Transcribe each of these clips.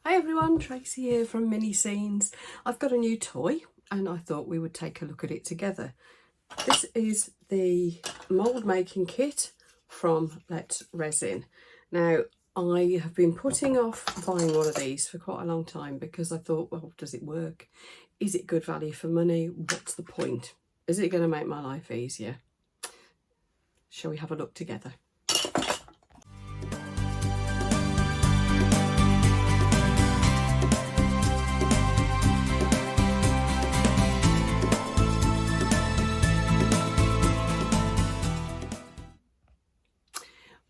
Hi everyone, Tracy here from Mini Scenes. I've got a new toy and I thought we would take a look at it together. This is the mould making kit from Resin. Now, I have been putting off buying one of these for quite a long time because I thought, well, does it work? Is it good value for money? What's the point? Is it going to make my life easier? Shall we have a look together?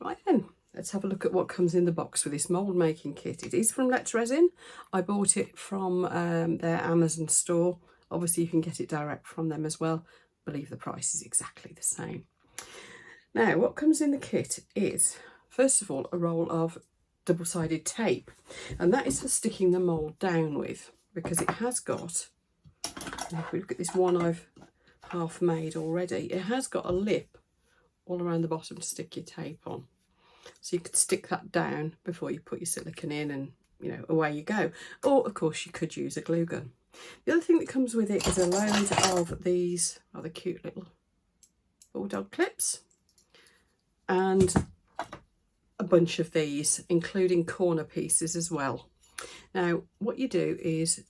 Right then, let's have a look at what comes in the box with this mould making kit. It is from Resin. I bought it from their Amazon store. Obviously you can get it direct from them as well. I believe the price is exactly the same. Now, what comes in the kit is, first of all, a roll of double-sided tape, and that is for sticking the mould down with, because it has got, if we look at this one I've half made already, it has got a lip all around the bottom to stick your tape on. So you could stick that down before you put your silicone in and, you know, away you go. Or, of course, you could use a glue gun. The other thing that comes with it is a load of these rather cute little bulldog clips and a bunch of these, including corner pieces as well. Now, what you do is, as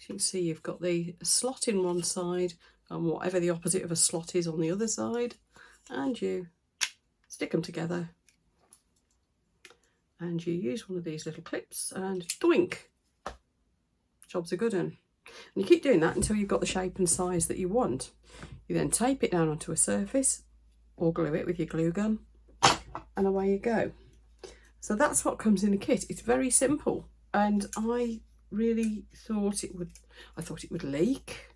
you can see, you've got the slot in one side and whatever the opposite of a slot is on the other side, and you stick them together and you use one of these little clips and doink, job's a good one. And you keep doing that until you've got the shape and size that you want. You then tape it down onto a surface or glue it with your glue gun and away you go. So that's what comes in the kit. It's very simple, and I really thought it would leak.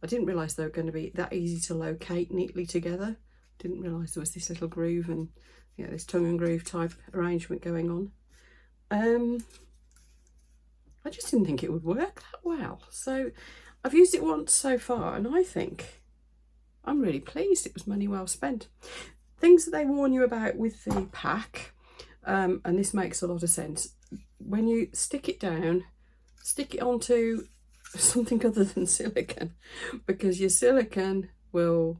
I didn't realise they were going to be that easy to locate neatly together. Didn't realise there was this little groove and, you know, this tongue and groove type arrangement going on. I just didn't think it would work that well. So I've used it once so far and I think I'm really pleased. It was money well spent. Things that they warn you about with the pack, and this makes a lot of sense. When you stick it down, stick it onto something other than silicone, because your silicone will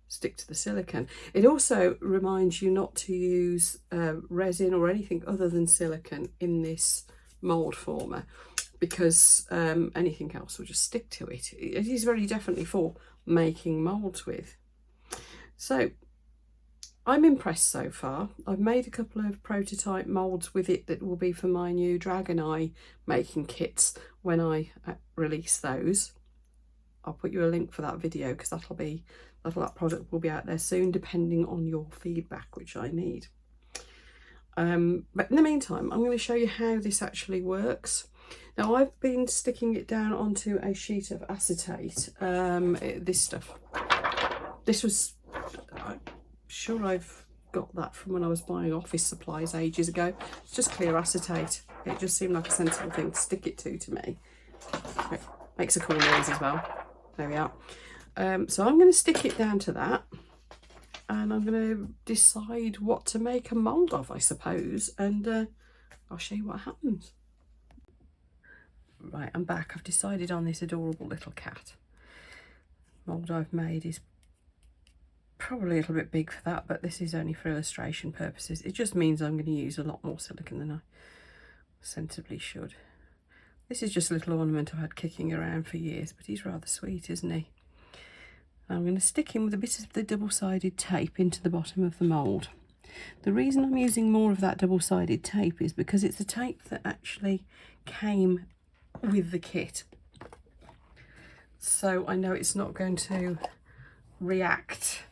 stick to the silicone. It also reminds you not to use resin or anything other than silicone in this mould former, because anything else will just stick to it. It is very definitely for making moulds with. So I'm impressed so far. I've made a couple of prototype moulds with it that will be for my new dragon eye making kits when I release those. I'll put you a link for that video because that product will be out there soon, depending on your feedback, which I need. But in the meantime, I'm going to show you how this actually works. Now, I've been sticking it down onto a sheet of acetate. This stuff. This was, I'm sure I've got that from when I was buying office supplies ages ago. It's just clear acetate. It just seemed like a sensible thing to stick it to me. It makes a cool noise as well. There we are. So I'm going to stick it down to that, and I'm going to decide what to make a mould of, I suppose, and I'll show you what happens. Right, I'm back. I've decided on this adorable little cat. Mould I've made is probably a little bit big for that, but this is only for illustration purposes. It just means I'm going to use a lot more silicone than I sensibly should. This is just a little ornament I've had kicking around for years, but he's rather sweet, isn't he? I'm going to stick him with a bit of the double-sided tape into the bottom of the mould. The reason I'm using more of that double-sided tape is because it's the tape that actually came with the kit. So I know it's not going to react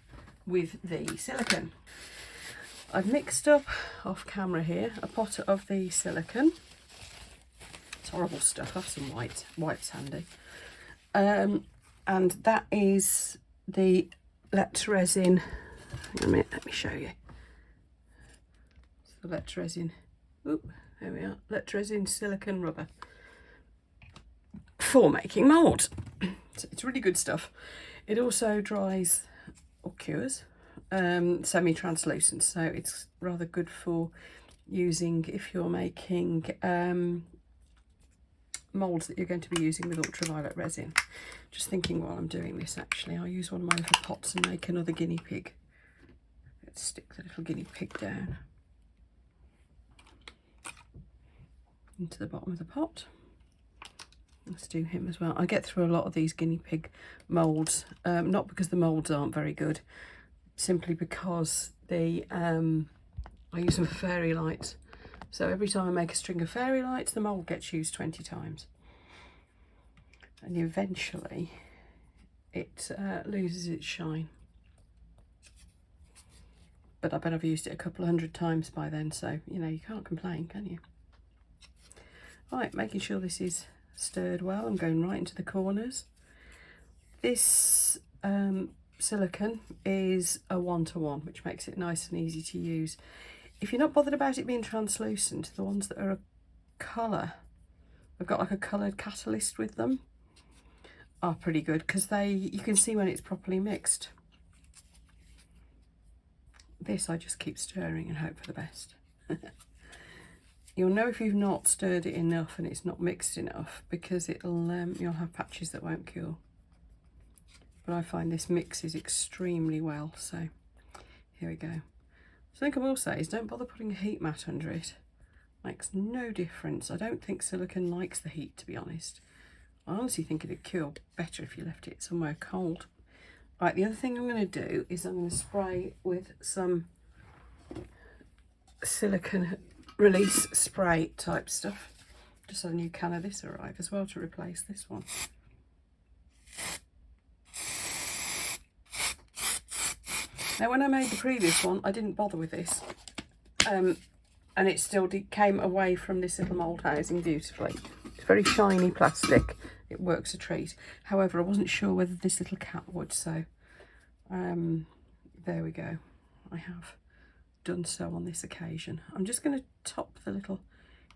with the silicone. I've mixed up off camera here a pot of the silicone. It's horrible stuff. I have some white's handy. And that is the Resin. Hang on a minute, let me show you. It's the Resin. Oop, there we are. Resin silicone rubber for making mould. So it's really good stuff. It also dries or cures semi-translucent, so it's rather good for using if you're making moulds that you're going to be using with ultraviolet resin. Just thinking while I'm doing this, actually, I'll use one of my little pots and make another guinea pig. Let's stick the little guinea pig down into the bottom of the pot. Let's do him as well. I get through a lot of these guinea pig moulds, not because the moulds aren't very good, simply because I use them for fairy lights. So every time I make a string of fairy lights, the mould gets used 20 times. And eventually it loses its shine. But I bet I've used it a couple of 100 times by then, so, you know, you can't complain, can you? Right, making sure this is stirred well. I'm going right into the corners. This silicone is a 1-to-1, which makes it nice and easy to use. If you're not bothered about it being translucent, the ones that are a colour, I've got like a coloured catalyst with them, are pretty good because you can see when it's properly mixed. This I just keep stirring and hope for the best. You'll know if you've not stirred it enough and it's not mixed enough, because you'll have patches that won't cure. But I find this mixes extremely well, so here we go. Something I will say is don't bother putting a heat mat under it. Makes no difference. I don't think silicone likes the heat, to be honest. I honestly think it'd cure better if you left it somewhere cold. Right, the other thing I'm going to do is I'm going to spray with some silicone release spray type stuff. Just had a new can of this arrive as well to replace this one. Now, when I made the previous one, I didn't bother with this, and it still came away from this little mould housing beautifully. It's very shiny plastic. It works a treat. However, I wasn't sure whether this little cat would, so there we go. I have done so on this occasion. I'm just going to top the little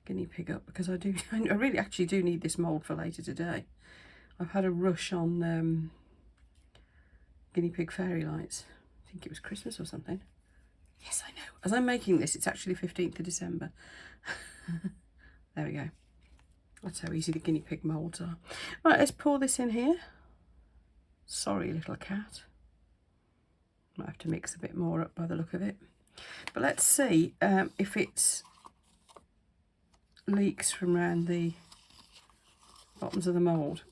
guinea pig up because I really actually do need this mould for later today. I've had a rush on guinea pig fairy lights. I think it was Christmas or something. Yes, I know. As I'm making this, it's actually 15th of December. There we go. That's how easy the guinea pig moulds are. Right, let's pour this in here. Sorry, little cat. Might have to mix a bit more up by the look of it. But let's see if it leaks from around the bottoms of the mould.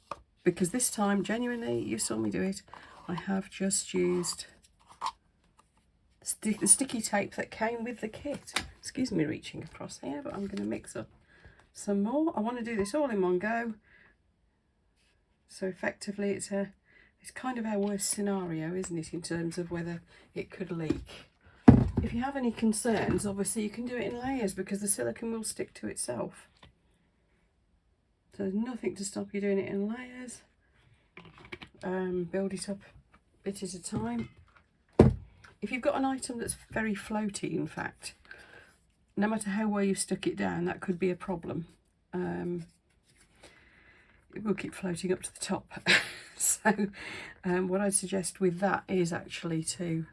Because this time, genuinely, you saw me do it, I have just used the sticky tape that came with the kit. Excuse me reaching across here, but I'm going to mix up some more. I want to do this all in one go. So effectively it's kind of our worst scenario, isn't it, in terms of whether it could leak. If you have any concerns, obviously you can do it in layers because the silicone will stick to itself. So there's nothing to stop you doing it in layers. Build it up a bit at a time. If you've got an item that's very floaty, in fact, no matter how well you've stuck it down, that could be a problem. It will keep floating up to the top. So what I'd suggest with that is actually to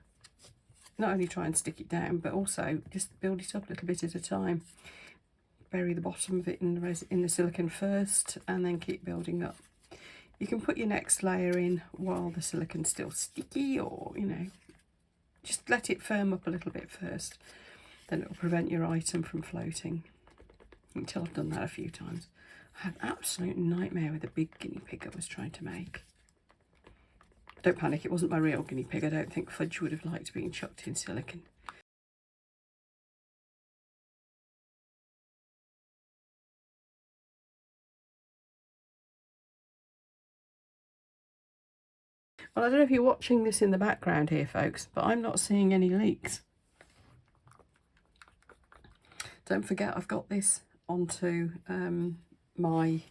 not only try and stick it down, but also just build it up a little bit at a time. Bury the bottom of it in the silicone first and then keep building up. You can put your next layer in while the silicone's still sticky, or, you know, just let it firm up a little bit first. Then it will prevent your item from floating. Until I've done that a few times. I had an absolute nightmare with a big guinea pig I was trying to make. Don't panic, it wasn't my real guinea pig. I don't think Fudge would have liked being chucked in silicone. Well, I don't know if you're watching this in the background here, folks, but I'm not seeing any leaks. Don't forget, I've got this onto my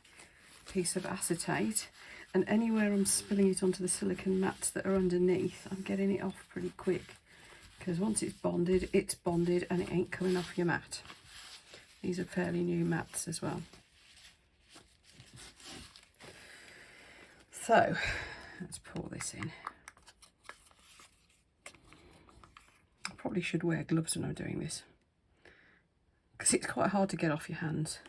piece of acetate, and anywhere I'm spilling it onto the silicone mats that are underneath, I'm getting it off pretty quick, because once it's bonded and it ain't coming off your mat. These are fairly new mats as well. So let's pour this in. I probably should wear gloves when I'm doing this, because it's quite hard to get off your hands.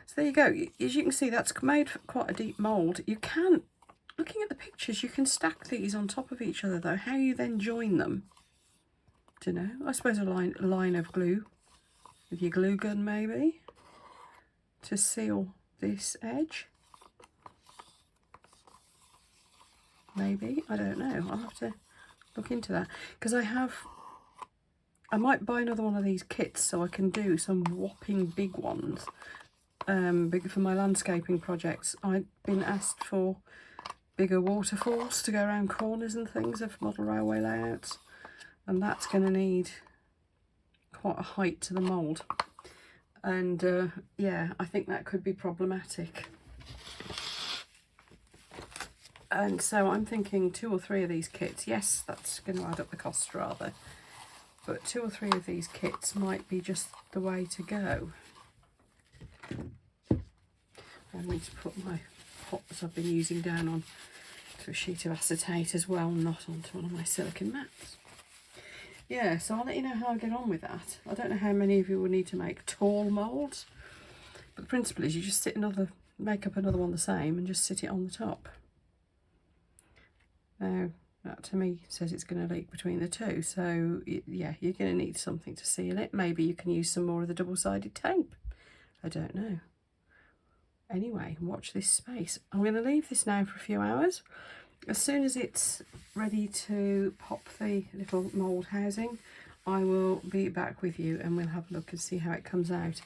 So there you go. As you can see, that's made quite a deep mould. You can, looking at the pictures, you can stack these on top of each other though. How you then join them, don't know. I suppose a line of glue with your glue gun maybe to seal this edge. Maybe, I don't know. I'll have to look into that, because I might buy another one of these kits so I can do some whopping big ones. For my landscaping projects, I've been asked for bigger waterfalls to go around corners and things of model railway layouts, and that's going to need quite a height to the mould, and yeah, I think that could be problematic. And so I'm thinking 2 or 3 of these kits. Yes, that's going to add up the cost rather, but 2 or 3 of these kits might be just the way to go. I need to put my pot that I've been using down on to a sheet of acetate as well, not onto one of my silicone mats. Yeah, so I'll let you know how I get on with that. I don't know how many of you will need to make tall moulds, but the principle is you just make up another one the same and just sit it on the top. Now, that to me says it's going to leak between the two, so yeah, you're going to need something to seal it. Maybe you can use some more of the double-sided tape. I don't know. Anyway, watch this space. I'm going to leave this now for a few hours. As soon as it's ready to pop the little mould housing, I will be back with you and we'll have a look and see how it comes out.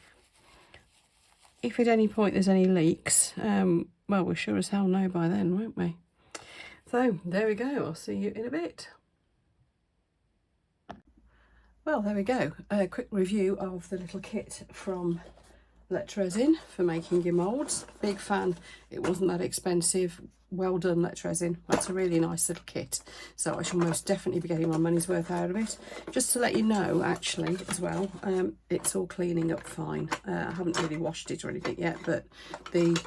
If at any point there's any leaks, well, we'll sure as hell know by then, won't we? So, there we go. I'll see you in a bit. Well, there we go. A quick review of the little kit from Resin for making your moulds. Big fan. It wasn't that expensive. Well done, Resin. That's a really nice little kit. So I shall most definitely be getting my money's worth out of it. Just to let you know, actually, as well, it's all cleaning up fine. I haven't really washed it or anything yet, but the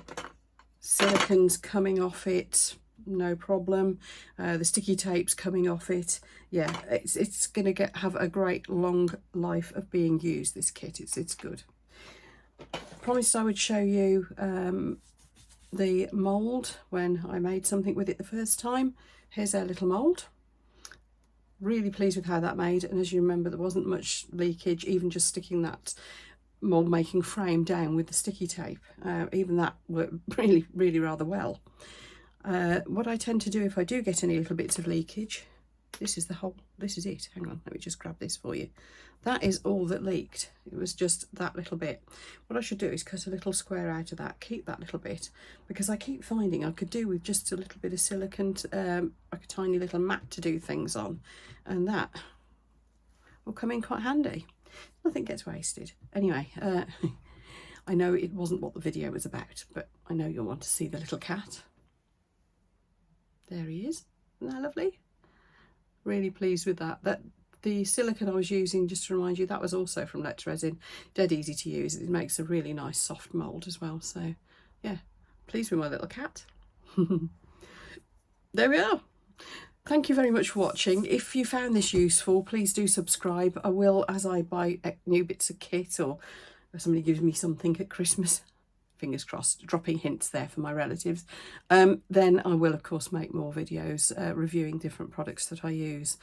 silicone's coming off it. No problem. The sticky tape's coming off it. Yeah, it's going to have a great long life of being used, this kit. It's good. I promised I would show you the mould when I made something with it the first time. Here's our little mould. Really pleased with how that made, and as you remember, there wasn't much leakage, even just sticking that mould making frame down with the sticky tape. Even that worked really rather well. What I tend to do if I do get any little bits of leakage, this is it. Hang on, let me just grab this for you. That is all that leaked. It was just that little bit. What I should do is cut a little square out of that, keep that little bit, because I keep finding I could do with just a little bit of silicone, like a tiny little mat to do things on, and that will come in quite handy. Nothing gets wasted. Anyway, I know it wasn't what the video was about, but I know you'll want to see the little cat. There he is. Isn't that lovely? Really pleased with that. The silicone I was using, just to remind you, that was also from Resin. Dead easy to use. It makes a really nice soft mould as well. So yeah, pleased with my little cat. There we are. Thank you very much for watching. If you found this useful, please do subscribe. I will, as I buy new bits of kit or somebody gives me something at Christmas, fingers crossed, dropping hints there for my relatives, then I will of course make more videos reviewing different products that I use.